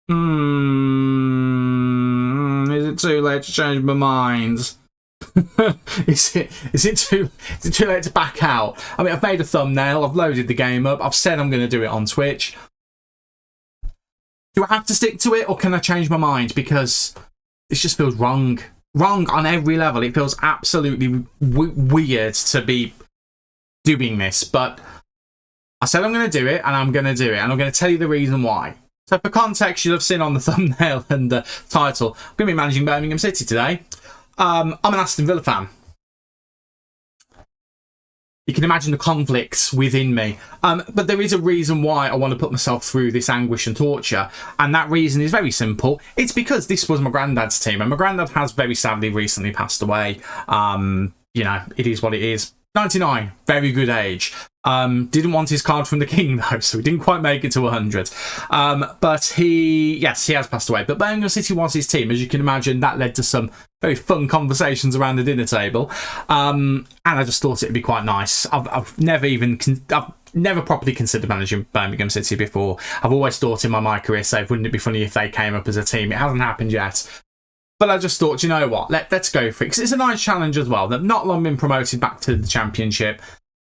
Is it too late to change my mind? Is it too late to back out? I mean, I've made a thumbnail, I've loaded the game up, I've said I'm going to do it on Twitch. Do I have to stick to it, or can I change my mind? Because this just feels wrong. Wrong on every level. It feels absolutely weird to be doing this, but I said I'm going to do it, and I'm going to do it, and I'm going to tell you the reason why. So for context, you'll have seen on the thumbnail and the title, I'm going to be managing Birmingham City today. I'm an Aston Villa fan. You can imagine the conflicts within me. But there is a reason why I want to put myself through this anguish and torture. And that reason is very simple. It's because this was my granddad's team. And my granddad has very sadly recently passed away. You know, it is what it is. 99, very good age. Didn't want his card from the king though, so he didn't quite make it to 100. But he has passed away. But Birmingham City was his team. As you can imagine, that led to some very fun conversations around the dinner table. And I just thought it'd be quite nice. I've never properly considered managing Birmingham City before. I've always thought in my career save, wouldn't it be funny if they came up as a team? It hasn't happened yet. But I just thought, you know what, let's go for it. Because it's a nice challenge as well. They've not long been promoted back to the Championship.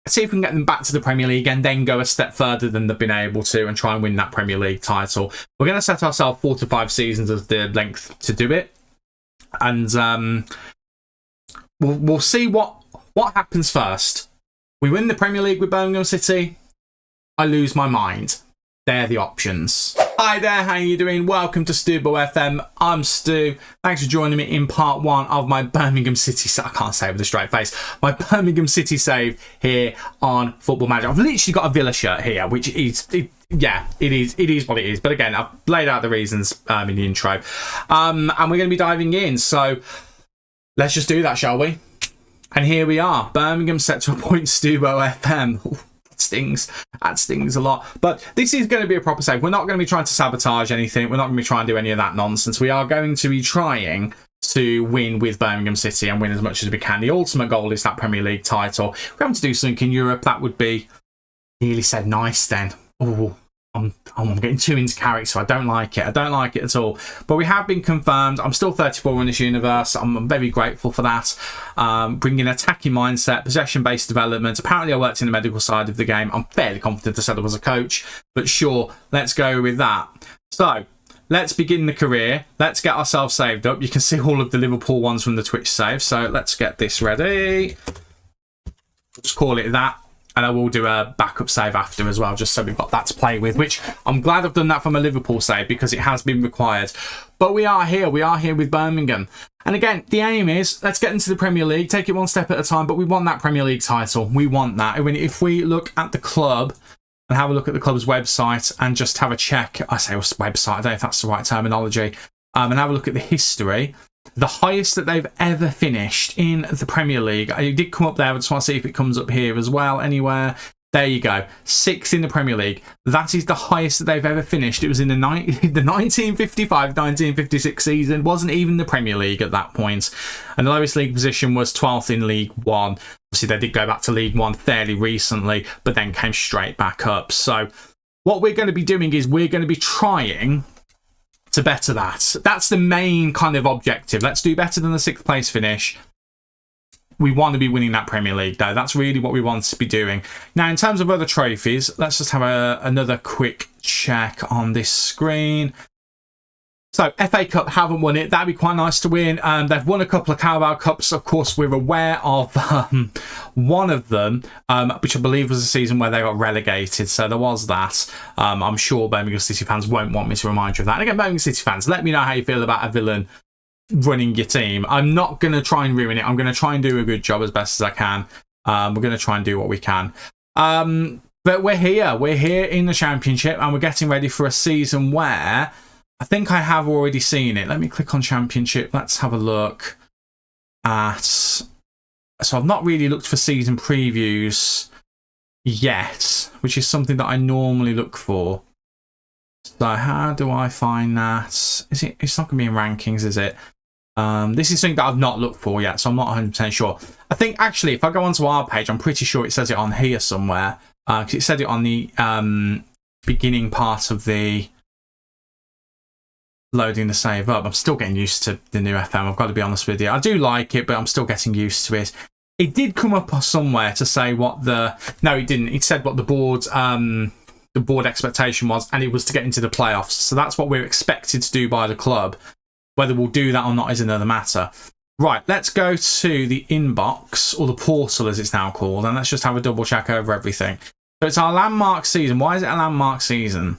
See if we can get them back to the Premier League and then go a step further than they've been able to and try and win that Premier League title. We're going to set ourselves 4 to 5 seasons as the length to do it. And we'll see what happens first. We win the Premier League with Birmingham City. I lose my mind. They're the options. Hi there, how you doing? Welcome to Stubo FM. I'm Stu. Thanks for joining me in part 1 of my Birmingham City... I can't say it with a straight face. My Birmingham City save here on Football Manager. I've literally got a Villa shirt here, which is... it is what it is. But again, I've laid out the reasons in the intro. And we're going to be diving in. So let's just do that, shall we? And here we are. Birmingham set to appoint Stubo FM. That stings a lot. But this is going to be a proper save. We're not going to be trying to sabotage anything. We're not going to be trying to do any of that nonsense. We are going to be trying to win with Birmingham City and win as much as we can. The ultimate goal is that Premier League title. If we're having to do something in Europe, that would be nearly said nice then. Oh, I'm getting too into character. I don't like it. I don't like it at all. But we have been confirmed. I'm still 34 in this universe. I'm very grateful for that. Bringing attacking mindset, possession-based development. Apparently I worked in the medical side of the game. I'm fairly confident I said I was a coach. But sure, let's go with that. So, let's begin the career. Let's get ourselves saved up. You can see all of the Liverpool ones from the Twitch save. So let's get this ready. Just call it that. And I will do a backup save after as well, just so we've got that to play with, which I'm glad I've done that from a Liverpool save because it has been required. But we are here. We are here with Birmingham. And again, the aim is, let's get into the Premier League, take it one step at a time, but we want that Premier League title. We want that. I mean, if we look at the club and have a look at the club's website and just have a check, I say website, I don't know if that's the right terminology, and have a look at the history. The highest that they've ever finished in the Premier League. It did come up there. I just want to see if it comes up here as well anywhere. There you go. 6th in the Premier League. That is the highest that they've ever finished. It was in the 1955-1956 season. It wasn't even the Premier League at that point. And the lowest league position was 12th in League One. Obviously, they did go back to League One fairly recently, but then came straight back up. So what we're going to be doing is we're going to be trying to better that. That's the main kind of objective. Let's do better than the 6th place finish. We want to be winning that Premier League though. That's really what we want to be doing. Now, in terms of other trophies, let's just have another quick check on this screen. So, FA Cup haven't won it. That'd be quite nice to win. They've won a couple of Carabao Cups. Of course, we're aware of one of them, which I believe was a season where they got relegated. So there was that. I'm sure Birmingham City fans won't want me to remind you of that. And again, Birmingham City fans, let me know how you feel about a villain running your team. I'm not going to try and ruin it. I'm going to try and do a good job as best as I can. We're going to try and do what we can. But we're here. We're here in the Championship and we're getting ready for a season where I think I have already seen it. Let me click on Championship. Let's have a look at... So I've not really looked for season previews yet, which is something that I normally look for. So how do I find that? It's not going to be in rankings, is it? This is something that I've not looked for yet, so I'm not 100% sure. I think, actually, if I go onto our page, I'm pretty sure it says it on here somewhere. Because it said it on the beginning part of the loading the save up. I'm still getting used to the new FM. I've got to be honest with you. I do like it, but I'm still getting used to it. It did come up somewhere to say what the... No, it didn't. It said what the board expectation was, and it was to get into the playoffs. So that's what we're expected to do by the club. Whether we'll do that or not is another matter. Right, let's go to the inbox, or the portal as it's now called, and let's just have a double check over everything. So it's our landmark season. Why is it a landmark season?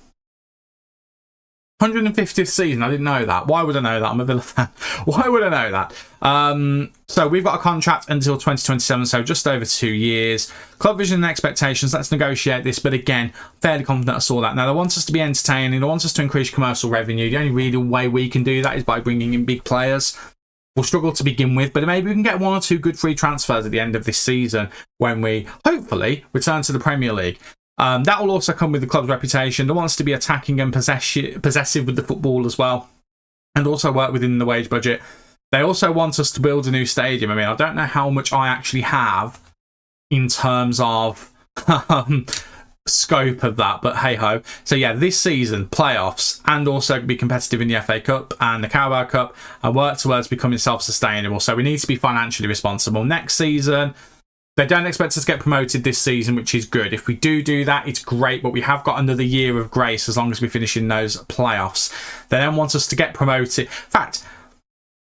150th season. I didn't know that. Why would I know that? I'm a Villa fan. Why would I know that? So we've got a contract until 2027, so just over 2 years. Club vision and expectations. Let's negotiate this. But again, fairly confident I saw that. Now, they want us to be entertaining. They want us to increase commercial revenue. The only really way we can do that is by bringing in big players. We'll struggle to begin with, but maybe we can get 1 or 2 good free transfers at the end of this season when we, hopefully, return to the Premier League. That will also come with the club's reputation. They want us to be attacking and possessive with the football as well, and also work within the wage budget. They also want us to build a new stadium. I mean, I don't know how much I actually have in terms of scope of that, but hey ho. So yeah, this season, playoffs, and also be competitive in the FA Cup and the Carabao Cup, and work towards becoming self-sustainable. So we need to be financially responsible. Next season, they don't expect us to get promoted this season, which is good. If we do that, it's great, but we have got another year of grace as long as we finish in those playoffs. They don't want us to get promoted. In fact,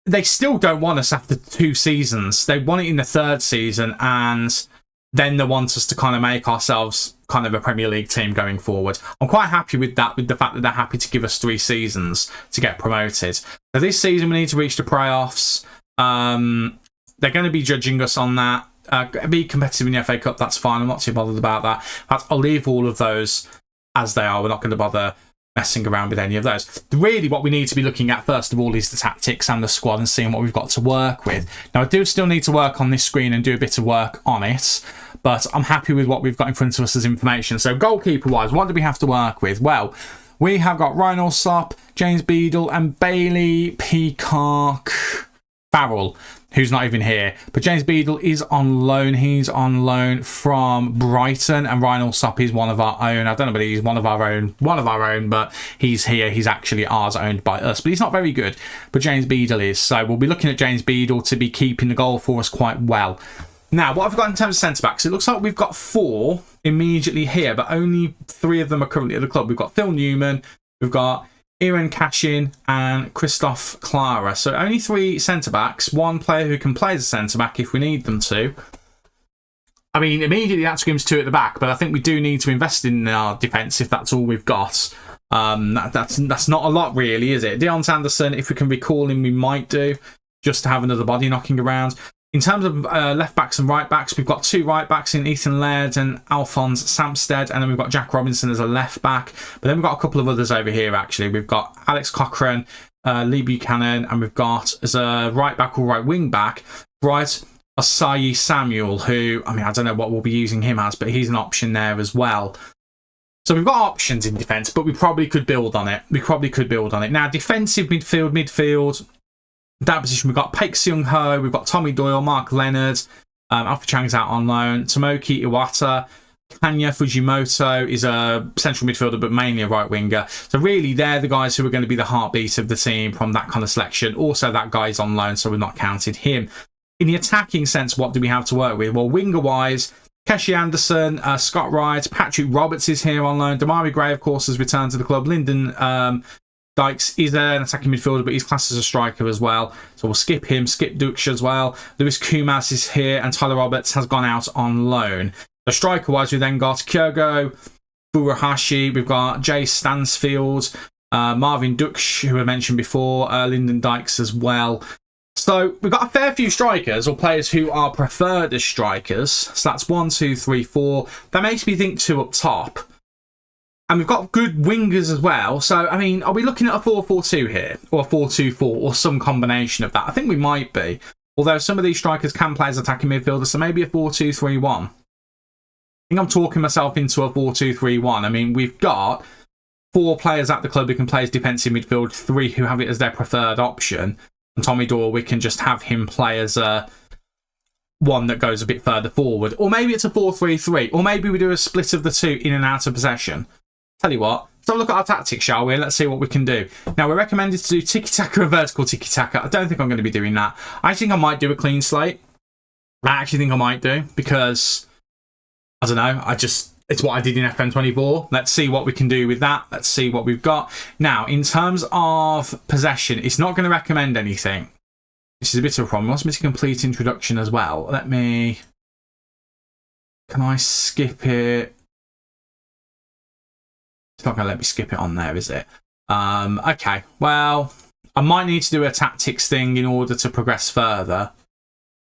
they still don't want us after 2 seasons. They want it in the 3rd season, and then they want us to kind of make ourselves kind of a Premier League team going forward. I'm quite happy with that, with the fact that they're happy to give us 3 seasons to get promoted. So this season, we need to reach the playoffs. They're going to be judging us on that. Be competitive in the FA Cup, that's fine. I'm not too bothered about that. In fact, I'll leave all of those as they are. We're not going to bother messing around with any of those. Really, what we need to be looking at first of all is the tactics and the squad and seeing what we've got to work with. Now, I do still need to work on this screen and do a bit of work on it, but I'm happy with what we've got in front of us as information. So goalkeeper-wise, what do we have to work with? Well, we have got Ryan Allsop, James Beadle, and Bailey Peacock Farrell, who's not even here. But James Beadle is on loan. He's on loan from Brighton, and Ryan Allsop is one of our own. I don't know, but he's one of our own, but he's here. He's actually ours, owned by us. But he's not very good. But James Beadle is. So we'll be looking at James Beadle to be keeping the goal for us quite well. Now, what have we got in terms of centre-backs? It looks like we've got 4 immediately here, but only 3 of them are currently at the club. We've got Phil Newman, we've got Ian Cashin, and Christoph Clara. So only 3 centre-backs, 1 player who can play as a centre-back if we need them to. I mean, immediately that screams 2 at the back, but I think we do need to invest in our defence if that's all we've got. That's not a lot, really, is it? Deon Sanderson, if we can recall him, we might do, just to have another body knocking around. In terms of left-backs and right-backs, we've got 2 right-backs in Ethan Laird and Alphonse Samstead, and then we've got Jack Robinson as a left-back. But then we've got a couple of others over here, actually. We've got Alex Cochrane, Lee Buchanan, and we've got, as a right-back or right wing-back, Bright Osayi Samuel, who, I mean, I don't know what we'll be using him as, but he's an option there as well. So we've got options in defence, but we probably could build on it. Now, defensive midfield, that position, we've got Paik Seung-ho, we've got Tommy Doyle, Mark Leonard, Alpha Chang's out on loan, Tomoki Iwata, Kanya Fujimoto is a central midfielder, but mainly a right winger. So really, they're the guys who are going to be the heartbeat of the team from that kind of selection. Also, that guy's on loan, so we've not counted him. In the attacking sense, what do we have to work with? Well, winger-wise, Keshi Anderson, Scott Wright, Patrick Roberts is here on loan. Damari Gray, of course, has returned to the club. Lyndon Dykes is an attacking midfielder, but he's classed as a striker as well. So we'll skip him, skip Duksh as well. Lewis Kumas is here, and Tyler Roberts has gone out on loan. So striker-wise, we then got Kyogo Furuhashi, we've got Jay Stansfield, Marvin Duksh, who I mentioned before, Lyndon Dykes as well. So we've got a fair few strikers, or players who are preferred as strikers. So that's 1, 2, 3, 4. That makes me think 2 up top. And we've got good wingers as well. So, I mean, are we looking at a 4-4-2 here? Or a 4-2-4? Or some combination of that? I think we might be. Although some of these strikers can play as attacking midfielders. So maybe a 4-2-3-1. I think I'm talking myself into a 4-2-3-1. I mean, we've got 4 players at the club who can play as defensive midfield. 3 who have it as their preferred option. And Tommy Doyle, we can just have him play as a one that goes a bit further forward. Or maybe it's a 4-3-3. Or maybe we do a split of the 2 in and out of possession. Tell you what, So look at our tactics, shall we? Let's see what we can do. Now, we're recommended to do tiki-taka and vertical tiki-taka. I don't think I'm going to be doing that. I think I might do a clean slate. I actually think I might do, because, I don't know, it's what I did in FM24. Let's see what we can do with that. Let's see what we've got. Now, in terms of possession, it's not going to recommend anything. This is a bit of a problem. It wants me to complete introduction as well. Can I skip it? It's not going to let me skip it on there, is it? Okay, well, I might need to do a tactics thing in order to progress further.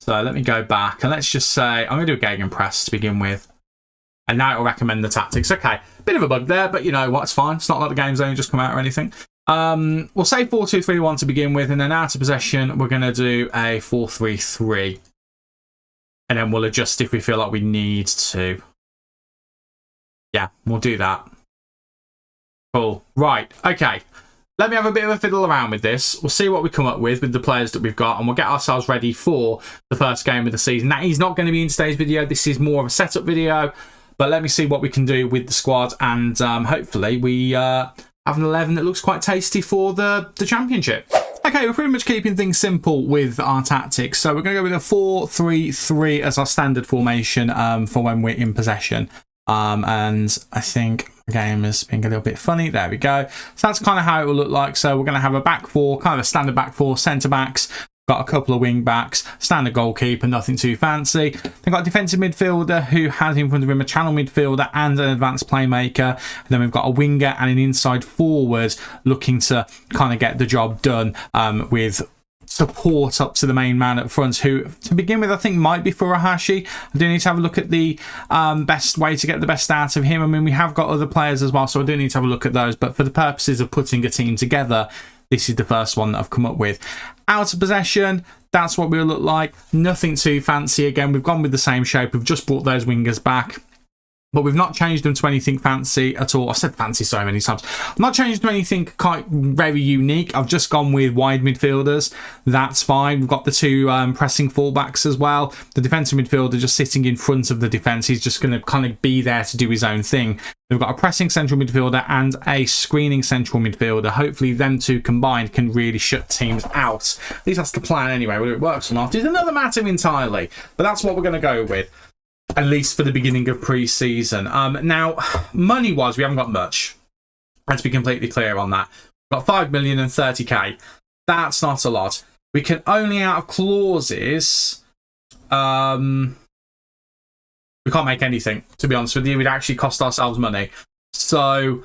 So let me go back, and let's just say I'm going to do a gegenpress to begin with. And now it'll recommend the tactics. Okay, bit of a bug there, but you know what, it's fine. It's not like the game's only just come out or anything. We'll say 4-2-3-1 to begin with, and then out of possession, we're going to do a 4-3-3. And then we'll adjust if we feel like we need to. Yeah, we'll do that. Cool. Right, okay. Let me have a bit of a fiddle around with this. We'll see what we come up with the players that we've got, and we'll get ourselves ready for the first game of the season. That is not going to be in today's video. This is more of a setup video. But let me see what we can do with the squad, and hopefully we have an 11 that looks quite tasty for the championship. Okay, we're pretty much keeping things simple with our tactics. So we're going to go with a 4-3-3 as our standard formation for when we're in possession. And I think the game is being a little bit funny. There we go. So that's kind of how it will look like. So we're going to have a back four, kind of a standard back four, centre backs. Got a couple of wing backs, standard goalkeeper, nothing too fancy. They've got a defensive midfielder who has in front of him a channel midfielder and an advanced playmaker. And then we've got a winger and an inside forward looking to kind of get the job done with support up to the main man up front, who to begin with I think might be Furuhashi. I do need to have a look at the best way to get the best out of him. I mean, we have got other players as well, so I do need to have a look at those. But for the purposes of putting a team together, this is the first one that I've come up with. Out of possession, that's what we'll look like. Nothing too fancy. Again, we've gone with the same shape. We've just brought those wingers back, but we've not changed them to anything fancy at all. I said fancy so many times. I've not changed to anything quite very unique. I've just gone with wide midfielders. That's fine. We've got the two pressing fullbacks as well. The defensive midfielder just sitting in front of the defence. He's just going to kind of be there to do his own thing. We've got a pressing central midfielder and a screening central midfielder. Hopefully them two combined can really shut teams out. At least that's the plan anyway. Whether it works or not is another matter entirely. But that's what we're going to go with, at least for the beginning of pre-season. Now, money-wise, we haven't got much. Let's be completely clear on that. We've got 5 million and 30k. That's not a lot. We can only, out of clauses, we can't make anything, to be honest with you. We'd actually cost ourselves money. So,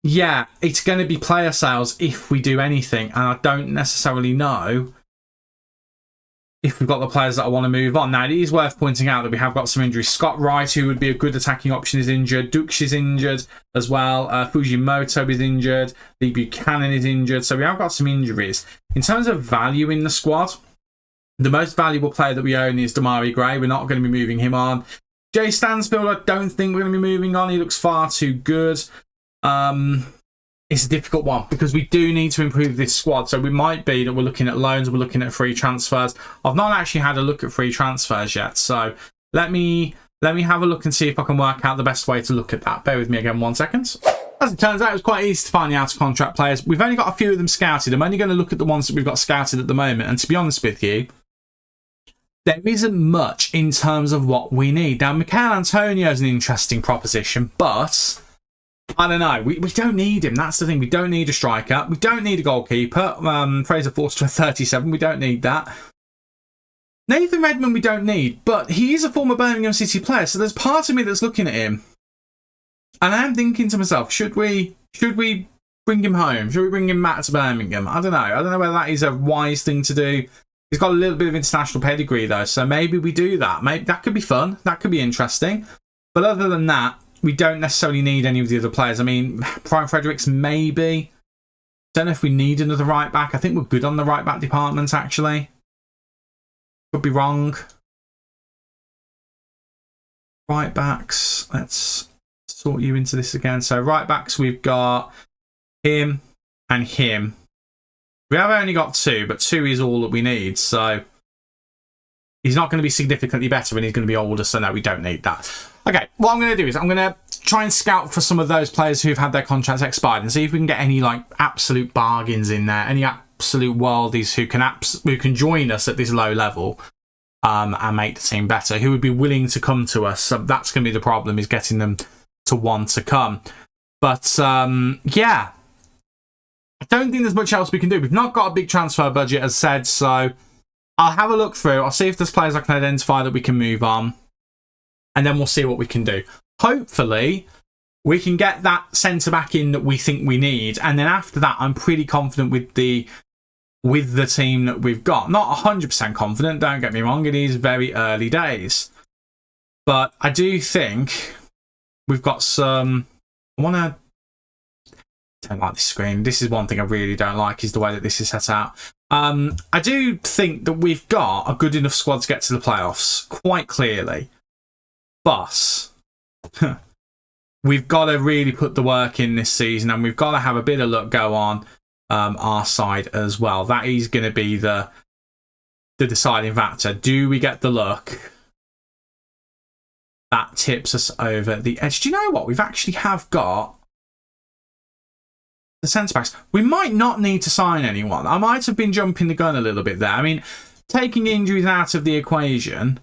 yeah, it's going to be player sales if we do anything. And I don't necessarily know if we've got the players that I want to move on. Now, it is worth pointing out that we have got some injuries. Scott Wright, who would be a good attacking option, is injured. Dux is injured as well. Fujimoto is injured. Lee Buchanan is injured. So we have got some injuries. In terms of value in the squad, the most valuable player that we own is Damari Gray. We're not going to be moving him on. Jay Stansfield, I don't think we're going to be moving on. He looks far too good. It's a difficult one because we do need to improve this squad. So we might be that we're looking at loans, we're looking at free transfers. I've not actually had a look at free transfers yet. So let me have a look and see if I can work out the best way to look at that. Bear with me again 1 second. As it turns out, it was quite easy to find the out-of-contract players. We've only got a few of them scouted. I'm only going to look at the ones that we've got scouted at the moment. And to be honest with you, there isn't much in terms of what we need. Now, Michael Antonio is an interesting proposition, but I don't know. We don't need him. That's the thing. We don't need a striker. We don't need a goalkeeper. Fraser Forster 37. We don't need that. Nathan Redmond we don't need, but he is a former Birmingham City player, so there's part of me that's looking at him. And I'm thinking to myself, should we bring him home? Should we bring him back to Birmingham? I don't know. I don't know whether that is a wise thing to do. He's got a little bit of international pedigree, though, so maybe we do that. Maybe that could be fun. That could be interesting. But other than that, we don't necessarily need any of the other players. I mean, Brian Fredericks, maybe. Don't know if we need another right back. I think we're good on the right back department, actually. Could be wrong. Right backs. Let's sort you into this again. So right backs, we've got him and him. We have only got 2, but 2 is all that we need. So he's not going to be significantly better when he's going to be older. So no, we don't need that. Okay, what I'm going to do is I'm going to try and scout for some of those players who've had their contracts expired and see if we can get any like absolute bargains in there, any absolute worldies who can join us at this low level and make the team better, who would be willing to come to us. So that's going to be the problem, is getting them to want to come. But yeah, I don't think there's much else we can do. We've not got a big transfer budget, as said, so I'll have a look through. I'll see if there's players I can identify that we can move on, and then we'll see what we can do. Hopefully, we can get that centre back in that we think we need, and then after that, I'm pretty confident with the team that we've got. Not 100% confident, don't get me wrong. It is very early days, but I do think we've got some. I don't like this screen. This is one thing I really don't like, is the way that this is set out. I do think that we've got a good enough squad to get to the playoffs, quite clearly. But we've got to really put the work in this season, and we've got to have a bit of luck go on our side as well. That is going to be the deciding factor. Do we get the luck that tips us over the edge? Do you know what? We've actually have got the centre backs. We might not need to sign anyone. I might have been jumping the gun a little bit there. I mean, taking injuries out of the equation,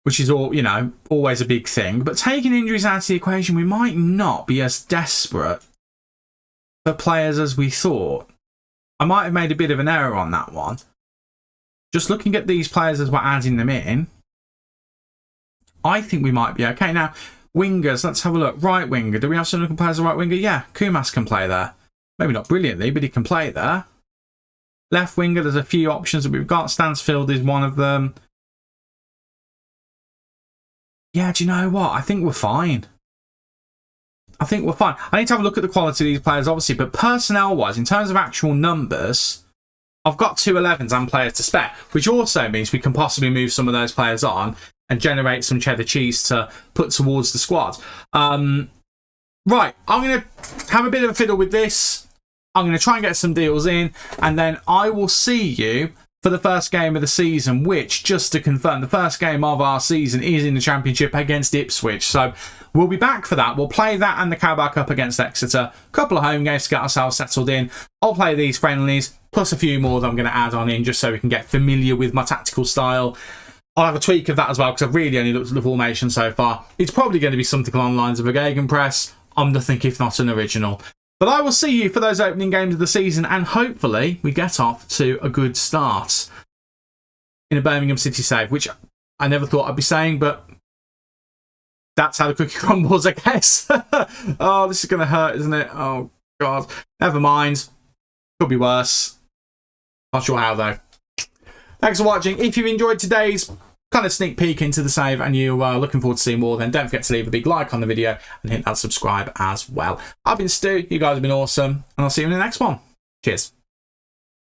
which is all, you know, always a big thing, but taking injuries out of the equation, we might not be as desperate for players as we thought. I might have made a bit of an error on that one. Just looking at these players as we're adding them in, I think we might be okay. Now, wingers, let's have a look. Right winger. Do we have someone who can play as a right winger? Yeah, Kumas can play there. Maybe not brilliantly, but he can play there. Left winger, there's a few options that we've got. Stansfield is one of them. Yeah, do you know what? I think we're fine. I think we're fine. I need to have a look at the quality of these players, obviously, but personnel-wise, in terms of actual numbers, I've got 2 11s and players to spare, which also means we can possibly move some of those players on and generate some cheddar cheese to put towards the squad. Right, I'm going to have a bit of a fiddle with this. I'm going to try and get some deals in, and then I will see you for the first game of the season, which, just to confirm, the first game of our season is in the Championship against Ipswich. So we'll be back for that. We'll play that and the Carabao Cup against Exeter. A couple of home games to get ourselves settled in. I'll play these friendlies, plus a few more that I'm going to add on in, just so we can get familiar with my tactical style. I'll have a tweak of that as well, because I've really only looked at the formation so far. It's probably going to be something along the lines of a Gegenpress. I'm nothing if not an original. But I will see you for those opening games of the season, and hopefully we get off to a good start in a Birmingham City save, which I never thought I'd be saying, but that's how the cookie crumbles, I guess. Oh, this is going to hurt, isn't it? Oh, God. Never mind. Could be worse. Not sure how, though. Thanks for watching. If you enjoyed today's kind of sneak peek into the save and you are looking forward to seeing more, then don't forget to leave a big like on the video and hit that subscribe as well. I've been Stu. You guys have been awesome, and I'll see you in the next one. Cheers.